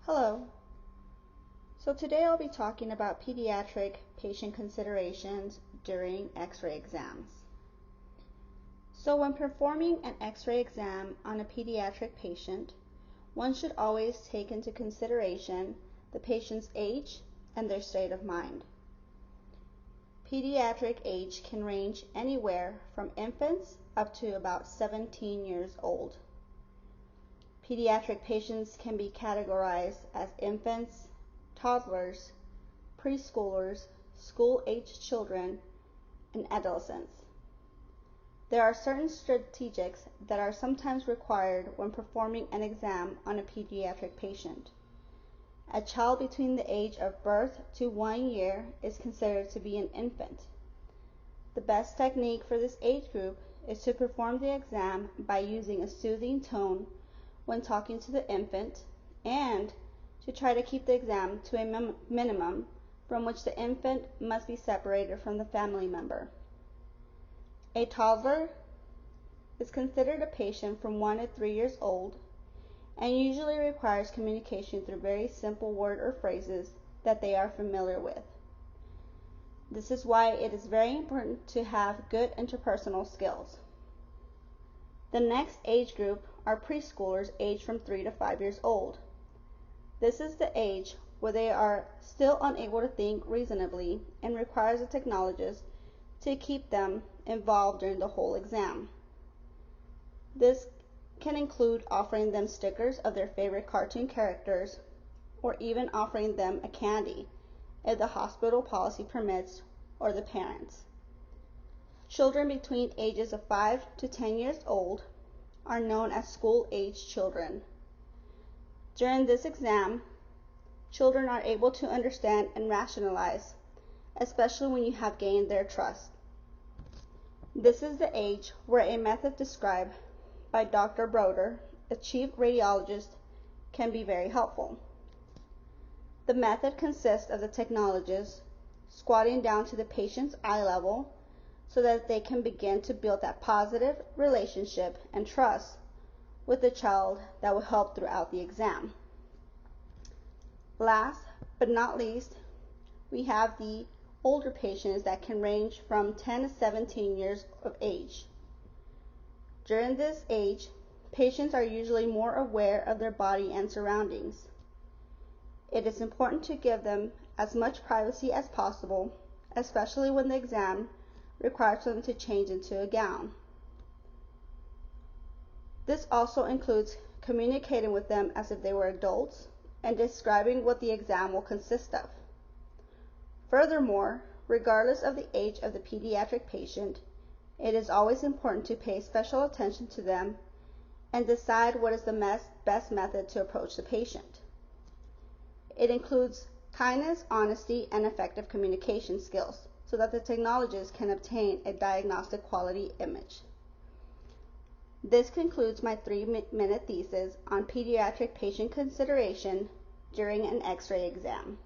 Hello. So today I'll be talking about pediatric patient considerations during X-ray exams. So when performing an X-ray exam on a pediatric patient, one should always take into consideration the patient's age and their state of mind. Pediatric age can range anywhere from infants up to about 17 years old. Pediatric patients can be categorized as infants, toddlers, preschoolers, school-aged children, and adolescents. There are certain strategies that are sometimes required when performing an exam on a pediatric patient. A child between the age of birth to 1 year is considered to be an infant. The best technique for this age group is to perform the exam by using a soothing tone when talking to the infant, and to try to keep the exam to a minimum from which the infant must be separated from the family member. A toddler is considered a patient from 1 to 3 years old and usually requires communication through very simple words or phrases that they are familiar with. This is why it is very important to have good interpersonal skills. The next age group are preschoolers aged from 3 to 5 years old. This is the age where they are still unable to think reasonably and requires a technologist to keep them involved during the whole exam. This can include offering them stickers of their favorite cartoon characters, or even offering them a candy if the hospital policy permits, or the parents. Children between ages of 5 to 10 years old are known as school-aged children. During this exam, children are able to understand and rationalize, especially when you have gained their trust. This is the age where a method described by Dr. Broder, a chief radiologist, can be very helpful. The method consists of the technologist squatting down to the patient's eye level so that they can begin to build that positive relationship and trust with the child that will help throughout the exam. Last but not least, we have the older patients that can range from 10 to 17 years of age. During this age, patients are usually more aware of their body and surroundings. It is important to give them as much privacy as possible, especially when the exam requires them to change into a gown. This also includes communicating with them as if they were adults and describing what the exam will consist of. Furthermore, regardless of the age of the pediatric patient, it is always important to pay special attention to them and decide what is the best method to approach the patient. It includes kindness, honesty, and effective communication skills so that the technologist can obtain a diagnostic quality image. This concludes my 3-minute thesis on pediatric patient consideration during an X-ray exam.